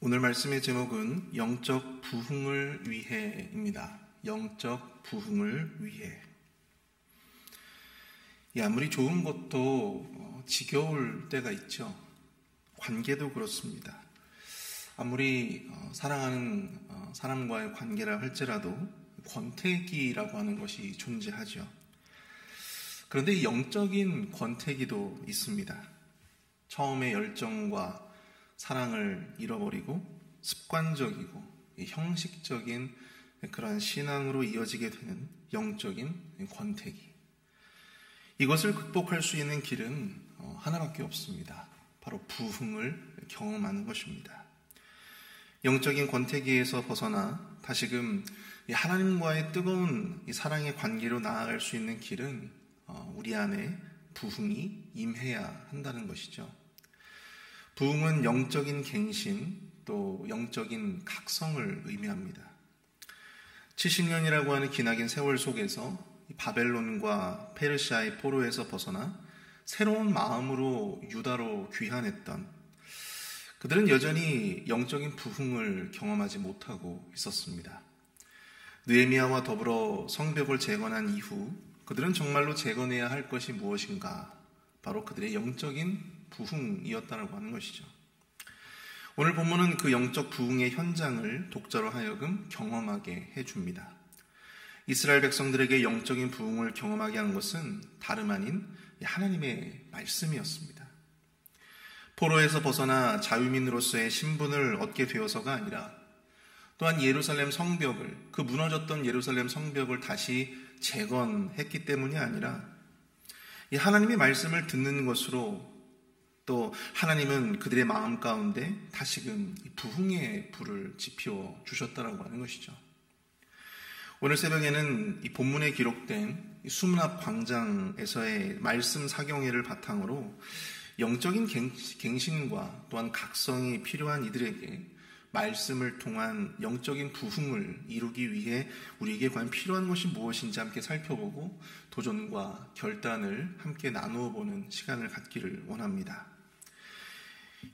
오늘 말씀의 제목은 영적 부흥을 위해입니다. 영적 부흥을 위해. 아무리 좋은 것도 지겨울 때가 있죠. 관계도 그렇습니다. 아무리 사랑하는 사람과의 관계라 할지라도 권태기라고 하는 것이 존재하죠. 그런데 영적인 권태기도 있습니다. 처음에 열정과 사랑을 잃어버리고 습관적이고 형식적인 그러한 신앙으로 이어지게 되는 영적인 권태기. 이것을 극복할 수 있는 길은 하나밖에 없습니다. 바로 부흥을 경험하는 것입니다. 영적인 권태기에서 벗어나 다시금 하나님과의 뜨거운 사랑의 관계로 나아갈 수 있는 길은 우리 안에 부흥이 임해야 한다는 것이죠. 부흥은 영적인 갱신, 또 영적인 각성을 의미합니다. 70년이라고 하는 기나긴 세월 속에서 바벨론과 페르시아의 포로에서 벗어나 새로운 마음으로 유다로 귀환했던 그들은 여전히 영적인 부흥을 경험하지 못하고 있었습니다. 느헤미야와 더불어 성벽을 재건한 이후 그들은 정말로 재건해야 할 것이 무엇인가? 바로 그들의 영적인 부흥이었다고 하는 것이죠. 오늘 본문은 그 영적 부흥의 현장을 독자로 하여금 경험하게 해줍니다. 이스라엘 백성들에게 영적인 부흥을 경험하게 한 것은 다름 아닌 하나님의 말씀이었습니다. 포로에서 벗어나 자유민으로서의 신분을 얻게 되어서가 아니라 또한 예루살렘 성벽을, 그 무너졌던 예루살렘 성벽을 다시 재건했기 때문이 아니라 이 하나님의 말씀을 듣는 것으로 또 하나님은 그들의 마음 가운데 다시금 부흥의 불을 지피워 주셨다라고 하는 것이죠. 오늘 새벽에는 이 본문에 기록된 수문 앞 광장에서의 말씀 사경회를 바탕으로 영적인 갱신과 또한 각성이 필요한 이들에게 말씀을 통한 영적인 부흥을 이루기 위해 우리에게 과연 필요한 것이 무엇인지 함께 살펴보고 도전과 결단을 함께 나누어 보는 시간을 갖기를 원합니다.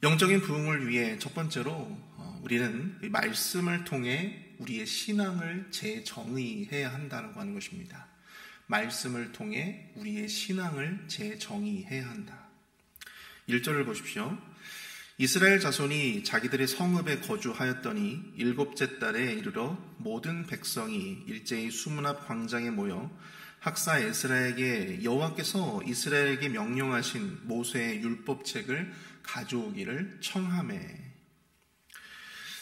영적인 부흥을 위해 첫 번째로 우리는 말씀을 통해 우리의 신앙을 재정의해야 한다고 하는 것입니다. 말씀을 통해 우리의 신앙을 재정의해야 한다. 1절을 보십시오. 이스라엘 자손이 자기들의 성읍에 거주하였더니 일곱째 달에 이르러 모든 백성이 일제히 수문 앞 광장에 모여 학사 에스라에게 여호와께서 이스라엘에게 명령하신 모세의 율법책을 가져오기를 청하매.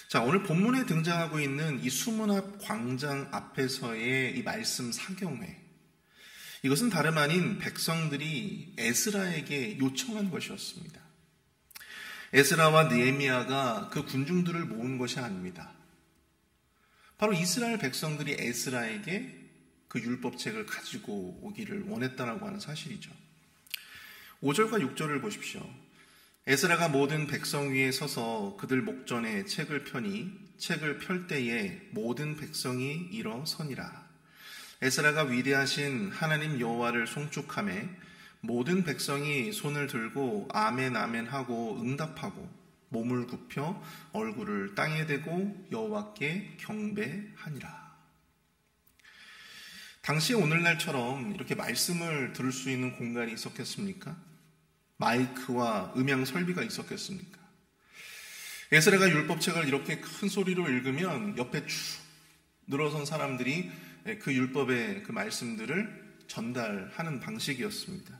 자, 오늘 본문에 등장하고 있는 이 수문 앞 광장 앞에서의 이 말씀 사경회, 이것은 다름 아닌 백성들이 에스라에게 요청한 것이었습니다. 에스라와 느헤미야가 그 군중들을 모은 것이 아닙니다. 바로 이스라엘 백성들이 에스라에게 그 율법책을 가지고 오기를 원했다라고 하는 사실이죠. 5절과 6절을 보십시오. 에스라가 모든 백성 위에 서서 그들 목전에 책을 펴니 책을 펼 때에 모든 백성이 일어서니라. 에스라가 위대하신 하나님 여호와를 송축하며 모든 백성이 손을 들고 아멘 아멘 하고 응답하고 몸을 굽혀 얼굴을 땅에 대고 여호와께 경배하니라. 당시 오늘날처럼 이렇게 말씀을 들을 수 있는 공간이 있었겠습니까? 마이크와 음향 설비가 있었겠습니까? 에스라가 율법책을 이렇게 큰 소리로 읽으면 옆에 쭉 늘어선 사람들이 그 율법의 그 말씀들을 전달하는 방식이었습니다.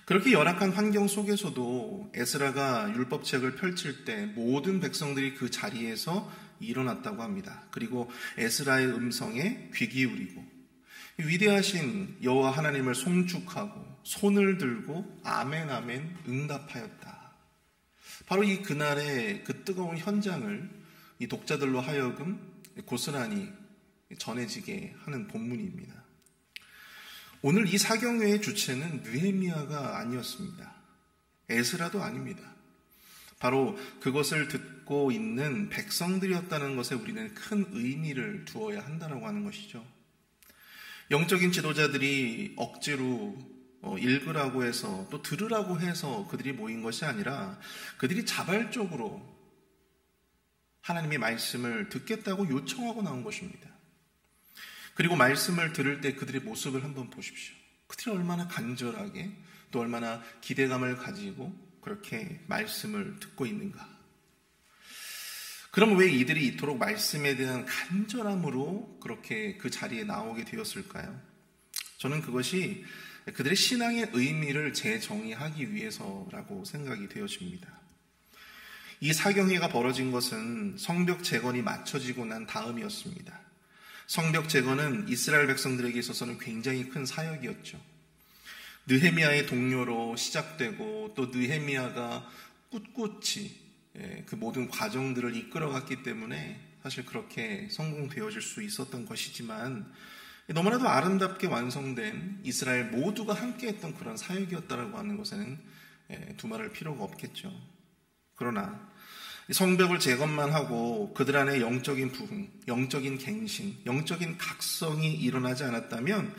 그렇게 열악한 환경 속에서도 에스라가 율법책을 펼칠 때 모든 백성들이 그 자리에서 일어났다고 합니다. 그리고 에스라의 음성에 귀 기울이고 위대하신 여호와 하나님을 송축하고 손을 들고 아멘 아멘 응답하였다. 바로 이 그날의 그 뜨거운 현장을 이 독자들로 하여금 고스란히 전해지게 하는 본문입니다. 오늘 이 사경회의 주체는 느헤미야가 아니었습니다. 에스라도 아닙니다. 바로 그것을 듣고 있는 백성들이었다는 것에 우리는 큰 의미를 두어야 한다고 하는 것이죠. 영적인 지도자들이 억지로 읽으라고 해서 또 들으라고 해서 그들이 모인 것이 아니라 그들이 자발적으로 하나님의 말씀을 듣겠다고 요청하고 나온 것입니다. 그리고 말씀을 들을 때 그들의 모습을 한번 보십시오. 그들이 얼마나 간절하게 또 얼마나 기대감을 가지고 그렇게 말씀을 듣고 있는가. 그럼 왜 이들이 이토록 말씀에 대한 간절함으로 그렇게 그 자리에 나오게 되었을까요? 저는 그것이 그들의 신앙의 의미를 재정의하기 위해서라고 생각이 되어집니다. 이 사경회가 벌어진 것은 성벽 재건이 마쳐지고 난 다음이었습니다. 성벽 재건은 이스라엘 백성들에게 있어서는 굉장히 큰 사역이었죠. 느헤미야의 동료로 시작되고 또 느헤미야가 꿋꿋이 그 모든 과정들을 이끌어갔기 때문에 사실 그렇게 성공되어질 수 있었던 것이지만 너무나도 아름답게 완성된 이스라엘 모두가 함께했던 그런 사역이었다라고 하는 것에는 두말할 필요가 없겠죠. 그러나 성벽을 재건만 하고 그들 안에 영적인 부흥, 영적인 갱신, 영적인 각성이 일어나지 않았다면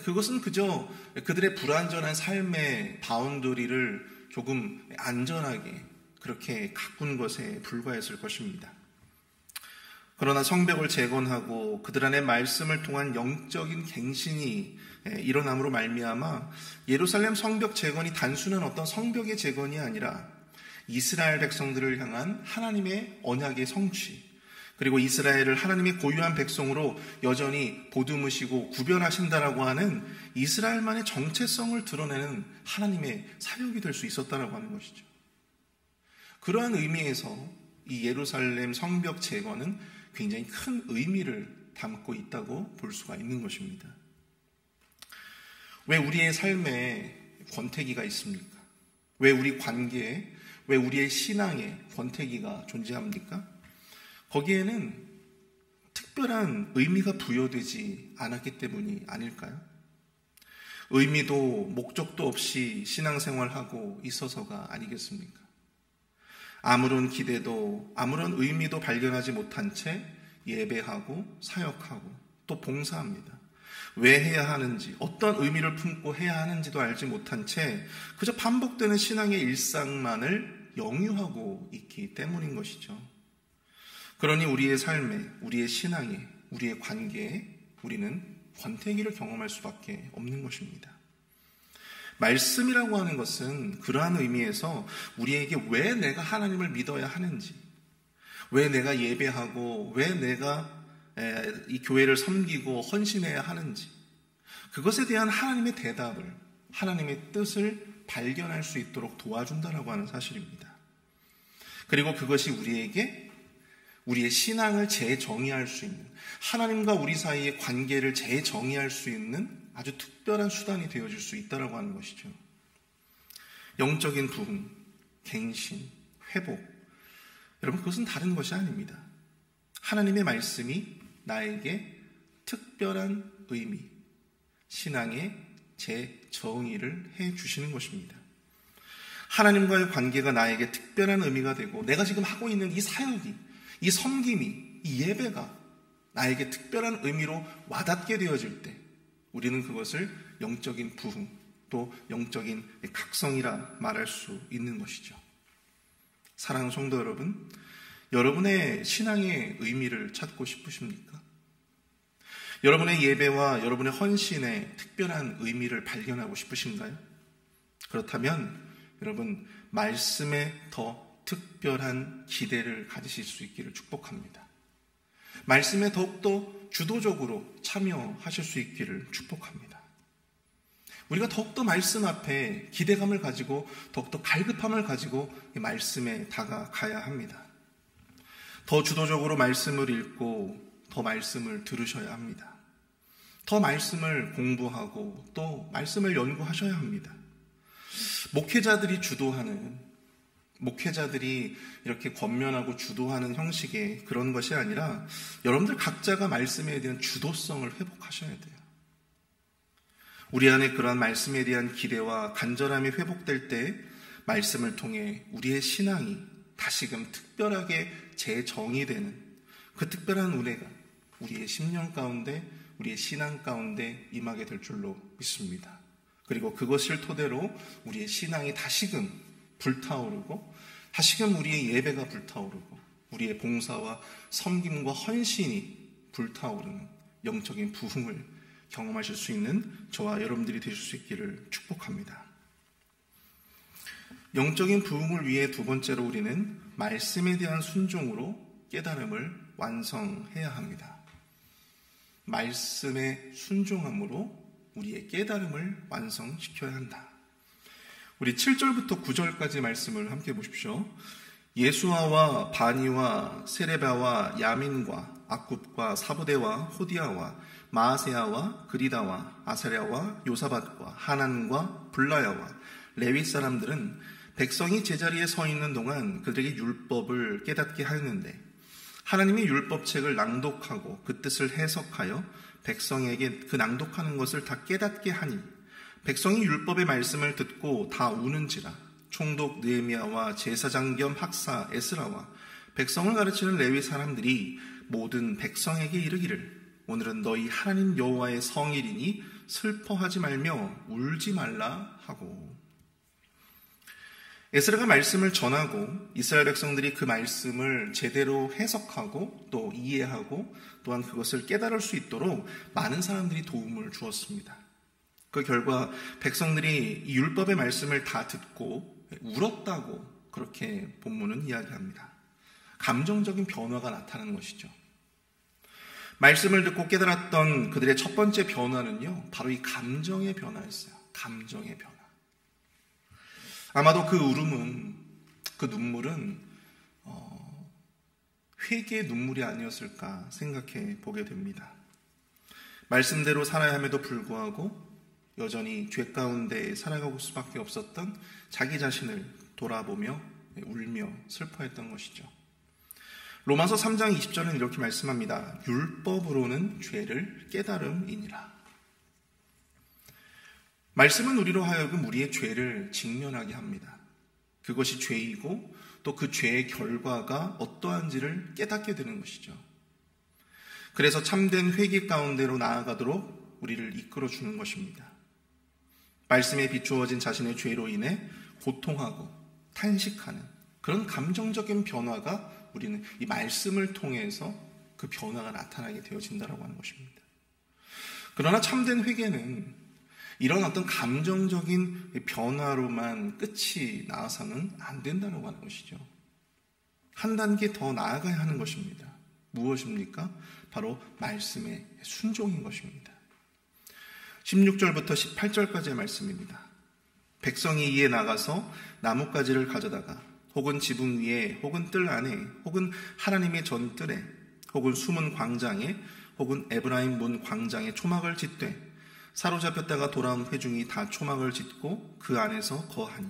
그것은 그저 그들의 불완전한 삶의 바운더리를 조금 안전하게 그렇게 가꾼 것에 불과했을 것입니다. 그러나 성벽을 재건하고 그들 안에 말씀을 통한 영적인 갱신이 일어남으로 말미암아 예루살렘 성벽 재건이 단순한 어떤 성벽의 재건이 아니라 이스라엘 백성들을 향한 하나님의 언약의 성취, 그리고 이스라엘을 하나님의 고유한 백성으로 여전히 보듬으시고 구별하신다라고 하는 이스라엘만의 정체성을 드러내는 하나님의 사역이 될 수 있었다라고 하는 것이죠. 그러한 의미에서 이 예루살렘 성벽 재건은 굉장히 큰 의미를 담고 있다고 볼 수가 있는 것입니다. 왜 우리의 삶에 권태기가 있습니까? 왜 우리 관계에, 왜 우리의 신앙에 권태기가 존재합니까? 거기에는 특별한 의미가 부여되지 않았기 때문이 아닐까요? 의미도 목적도 없이 신앙생활하고 있어서가 아니겠습니까? 아무런 기대도 아무런 의미도 발견하지 못한 채 예배하고 사역하고 또 봉사합니다. 왜 해야 하는지, 어떤 의미를 품고 해야 하는지도 알지 못한 채 그저 반복되는 신앙의 일상만을 영유하고 있기 때문인 것이죠. 그러니 우리의 삶에, 우리의 신앙에, 우리의 관계에 우리는 권태기를 경험할 수밖에 없는 것입니다. 말씀이라고 하는 것은 그러한 의미에서 우리에게 왜 내가 하나님을 믿어야 하는지, 왜 내가 예배하고 왜 내가 이 교회를 섬기고 헌신해야 하는지, 그것에 대한 하나님의 대답을, 하나님의 뜻을 발견할 수 있도록 도와준다라고 하는 사실입니다. 그리고 그것이 우리에게 우리의 신앙을 재정의할 수 있는, 하나님과 우리 사이의 관계를 재정의할 수 있는 아주 특별한 수단이 되어질 수 있다고 하는 것이죠. 영적인 부흥, 갱신, 회복, 여러분 그것은 다른 것이 아닙니다. 하나님의 말씀이 나에게 특별한 의미, 신앙의 재정의를 해주시는 것입니다. 하나님과의 관계가 나에게 특별한 의미가 되고 내가 지금 하고 있는 이 사역이, 이 섬김이, 이 예배가 나에게 특별한 의미로 와닿게 되어질 때 우리는 그것을 영적인 부흥, 또 영적인 각성이라 말할 수 있는 것이죠. 사랑하는 성도 여러분, 여러분의 신앙의 의미를 찾고 싶으십니까? 여러분의 예배와 여러분의 헌신에 특별한 의미를 발견하고 싶으신가요? 그렇다면 여러분, 말씀에 더 특별한 기대를 가지실 수 있기를 축복합니다. 말씀에 더욱더 주도적으로 참여하실 수 있기를 축복합니다. 우리가 더욱더 말씀 앞에 기대감을 가지고 더욱더 갈급함을 가지고 이 말씀에 다가가야 합니다. 더 주도적으로 말씀을 읽고 더 말씀을 들으셔야 합니다. 더 말씀을 공부하고 또 말씀을 연구하셔야 합니다. 목회자들이 주도하는, 목회자들이 이렇게 권면하고 주도하는 형식의 그런 것이 아니라 여러분들 각자가 말씀에 대한 주도성을 회복하셔야 돼요. 우리 안에 그러한 말씀에 대한 기대와 간절함이 회복될 때 말씀을 통해 우리의 신앙이 다시금 특별하게 재정의되는 그 특별한 은혜가 우리의 심령 가운데, 우리의 신앙 가운데 임하게 될 줄로 믿습니다. 그리고 그것을 토대로 우리의 신앙이 다시금 불타오르고 다시금 우리의 예배가 불타오르고 우리의 봉사와 섬김과 헌신이 불타오르는 영적인 부흥을 경험하실 수 있는 저와 여러분들이 되실 수 있기를 축복합니다. 영적인 부흥을 위해 두 번째로 우리는 말씀에 대한 순종으로 깨달음을 완성해야 합니다. 말씀에 순종함으로 우리의 깨달음을 완성시켜야 한다. 우리 7절부터 9절까지 말씀을 함께 보십시오. 예수아와 바니와 세레바와 야민과 악굽과 사부대와 호디아와 마아세아와 그리다와 아사랴와 요사밧과 하난과 블라야와 레위 사람들은 백성이 제자리에 서 있는 동안 그들에게 율법을 깨닫게 하였는데 하나님의 율법책을 낭독하고 그 뜻을 해석하여 백성에게 그 낭독하는 것을 다 깨닫게 하니 백성이 율법의 말씀을 듣고 다 우는지라. 총독 느헤미야와 제사장 겸 학사 에스라와 백성을 가르치는 레위 사람들이 모든 백성에게 이르기를 오늘은 너희 하나님 여호와의 성일이니 슬퍼하지 말며 울지 말라 하고. 에스라가 말씀을 전하고 이스라엘 백성들이 그 말씀을 제대로 해석하고 또 이해하고 또한 그것을 깨달을 수 있도록 많은 사람들이 도움을 주었습니다. 그 결과 백성들이 이 율법의 말씀을 다 듣고 울었다고 그렇게 본문은 이야기합니다. 감정적인 변화가 나타나는 것이죠. 말씀을 듣고 깨달았던 그들의 첫 번째 변화는요, 바로 이 감정의 변화였어요. 감정의 변화. 아마도 그 울음은, 그 눈물은 회개의 눈물이 아니었을까 생각해 보게 됩니다. 말씀대로 살아야 함에도 불구하고 여전히 죄 가운데 살아가고 수밖에 없었던 자기 자신을 돌아보며 울며 슬퍼했던 것이죠. 로마서 3장 20절은 이렇게 말씀합니다. 율법으로는 죄를 깨달음이니라. 말씀은 우리로 하여금 우리의 죄를 직면하게 합니다. 그것이 죄이고 또 그 죄의 결과가 어떠한지를 깨닫게 되는 것이죠. 그래서 참된 회개 가운데로 나아가도록 우리를 이끌어 주는 것입니다. 말씀에 비추어진 자신의 죄로 인해 고통하고 탄식하는 그런 감정적인 변화가 우리는 이 말씀을 통해서 그 변화가 나타나게 되어진다고 하는 것입니다. 그러나 참된 회개는 이런 어떤 감정적인 변화로만 끝이 나서는 안 된다고 하는 것이죠. 한 단계 더 나아가야 하는 것입니다. 무엇입니까? 바로 말씀의 순종인 것입니다. 16절부터 18절까지의 말씀입니다. 백성이 이에 나가서 나뭇가지를 가져다가 혹은 지붕 위에 혹은 뜰 안에 혹은 하나님의 전뜰에 혹은 숨은 광장에 혹은 에브라임 문 광장에 초막을 짓되 사로잡혔다가 돌아온 회중이 다 초막을 짓고 그 안에서 거하니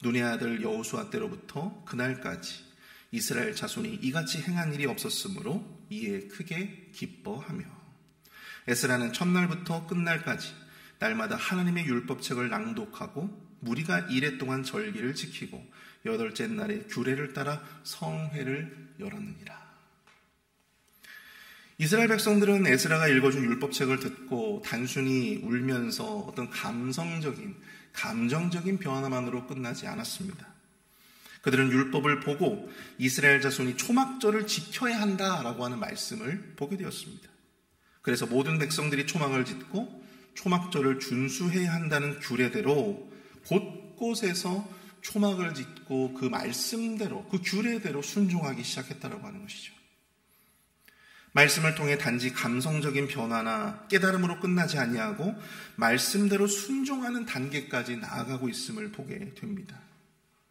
눈의 아들 여호수아 때로부터 그날까지 이스라엘 자손이 이같이 행한 일이 없었으므로 이에 크게 기뻐하며 에스라는 첫날부터 끝날까지 날마다 하나님의 율법책을 낭독하고 무리가 이레 동안 절기를 지키고 여덟째 날에 규례를 따라 성회를 열었느니라. 이스라엘 백성들은 에스라가 읽어준 율법책을 듣고 단순히 울면서 어떤 감정적인 변화만으로 끝나지 않았습니다. 그들은 율법을 보고 이스라엘 자손이 초막절을 지켜야 한다라고 하는 말씀을 보게 되었습니다. 그래서 모든 백성들이 초막을 짓고 초막절을 준수해야 한다는 규례대로 곳곳에서 초막을 짓고 그 말씀대로, 그 규례대로 순종하기 시작했다라고 하는 것이죠. 말씀을 통해 단지 감성적인 변화나 깨달음으로 끝나지 아니하고 말씀대로 순종하는 단계까지 나아가고 있음을 보게 됩니다.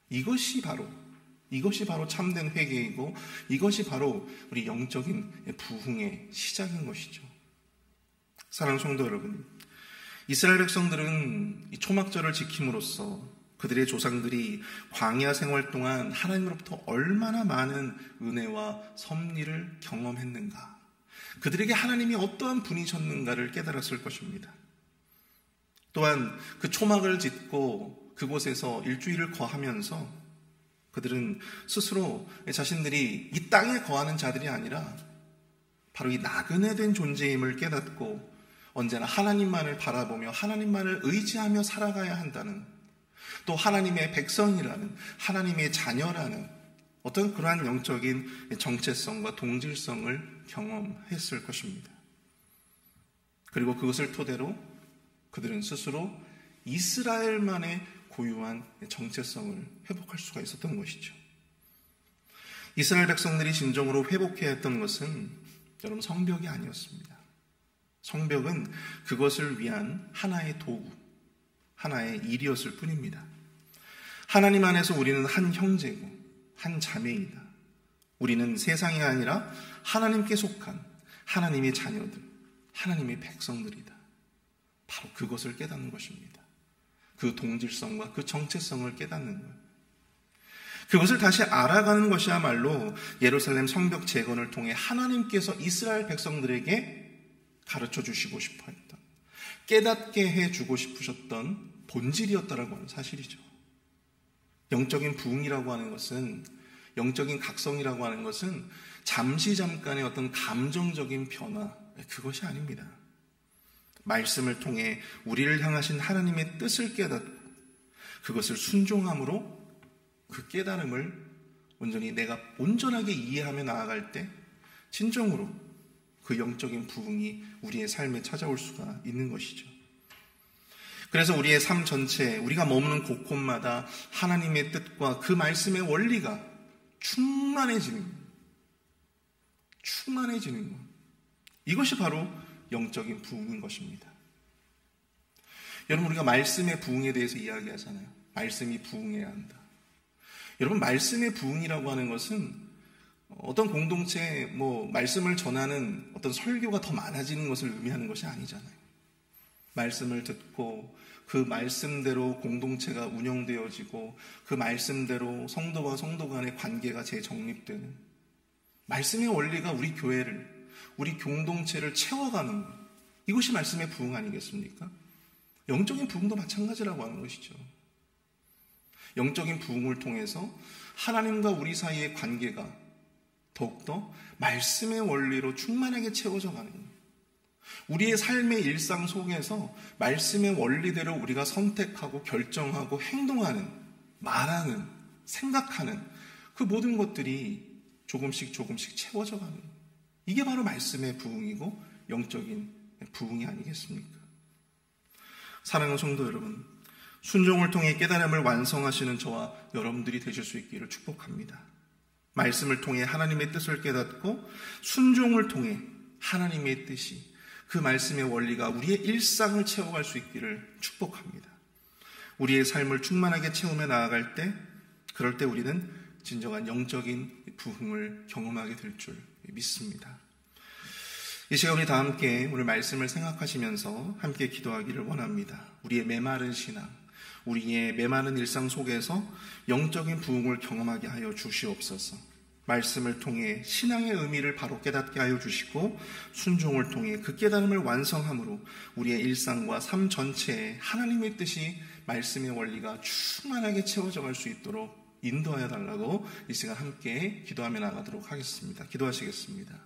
이것이 바로 참된 회개이고 이것이 바로 우리 영적인 부흥의 시작인 것이죠. 사랑하는 성도 여러분, 이스라엘 백성들은 이 초막절을 지킴으로써 그들의 조상들이 광야 생활 동안 하나님으로부터 얼마나 많은 은혜와 섭리를 경험했는가, 그들에게 하나님이 어떠한 분이셨는가를 깨달았을 것입니다. 또한 그 초막을 짓고 그곳에서 일주일을 거하면서 그들은 스스로 자신들이 이 땅에 거하는 자들이 아니라 바로 이 나그네 된 존재임을 깨닫고 언제나 하나님만을 바라보며 하나님만을 의지하며 살아가야 한다는, 또 하나님의 백성이라는, 하나님의 자녀라는 어떤 그러한 영적인 정체성과 동질성을 경험했을 것입니다. 그리고 그것을 토대로 그들은 스스로 이스라엘만의 고유한 정체성을 회복할 수가 있었던 것이죠. 이스라엘 백성들이 진정으로 회복해야 했던 것은 여러분 성벽이 아니었습니다. 성벽은 그것을 위한 하나의 도구, 하나의 일이었을 뿐입니다. 하나님 안에서 우리는 한 형제고 한 자매이다. 우리는 세상이 아니라 하나님께 속한 하나님의 자녀들, 하나님의 백성들이다. 바로 그것을 깨닫는 것입니다. 그 동질성과 그 정체성을 깨닫는 것. 그것을 다시 알아가는 것이야말로 예루살렘 성벽 재건을 통해 하나님께서 이스라엘 백성들에게 가르쳐 주시고 싶어 했던, 깨닫게 해주고 싶으셨던 본질이었다라고 하는 사실이죠. 영적인 부흥이라고 하는 것은, 영적인 각성이라고 하는 것은 잠시 잠깐의 어떤 감정적인 변화, 그것이 아닙니다. 말씀을 통해 우리를 향하신 하나님의 뜻을 깨닫고 그것을 순종함으로 그 깨달음을 온전히 내가 온전하게 이해하며 나아갈 때 진정으로 그 영적인 부흥이 우리의 삶에 찾아올 수가 있는 것이죠. 그래서 우리의 삶 전체에 우리가 머무는 곳곳마다 하나님의 뜻과 그 말씀의 원리가 충만해지는 것. 이것이 바로 영적인 부흥인 것입니다. 여러분, 우리가 말씀의 부흥에 대해서 이야기하잖아요. 말씀이 부흥해야 한다. 여러분, 말씀의 부흥이라고 하는 것은 어떤 공동체에 말씀을 전하는 어떤 설교가 더 많아지는 것을 의미하는 것이 아니잖아요. 말씀을 듣고 그 말씀대로 공동체가 운영되어지고 그 말씀대로 성도와 성도 간의 관계가 재정립되는, 말씀의 원리가 우리 교회를, 우리 공동체를 채워가는 것, 이것이 말씀의 부흥 아니겠습니까? 영적인 부흥도 마찬가지라고 하는 것이죠. 영적인 부흥을 통해서 하나님과 우리 사이의 관계가 더욱더 말씀의 원리로 충만하게 채워져 가는 것. 우리의 삶의 일상 속에서 말씀의 원리대로 우리가 선택하고 결정하고 행동하는, 말하는, 생각하는 그 모든 것들이 조금씩 채워져 가는 것. 이게 바로 말씀의 부흥이고 영적인 부흥이 아니겠습니까? 사랑하는 성도 여러분, 순종을 통해 깨달음을 완성하시는 저와 여러분들이 되실 수 있기를 축복합니다. 말씀을 통해 하나님의 뜻을 깨닫고 순종을 통해 하나님의 뜻이, 그 말씀의 원리가 우리의 일상을 채워갈 수 있기를 축복합니다. 우리의 삶을 충만하게 채우며 나아갈 때, 그럴 때 우리는 진정한 영적인 부흥을 경험하게 될 줄 믿습니다. 이 시간 우리 다 함께 오늘 말씀을 생각하시면서 함께 기도하기를 원합니다. 우리의 메마른 신앙, 우리의 메마른 일상 속에서 영적인 부흥을 경험하게 하여 주시옵소서. 말씀을 통해 신앙의 의미를 바로 깨닫게 하여 주시고 순종을 통해 그 깨달음을 완성함으로 우리의 일상과 삶 전체에 하나님의 뜻이, 말씀의 원리가 충만하게 채워져 갈 수 있도록 인도하여 달라고 이 시간 함께 기도하며 나가도록 하겠습니다. 기도하시겠습니다.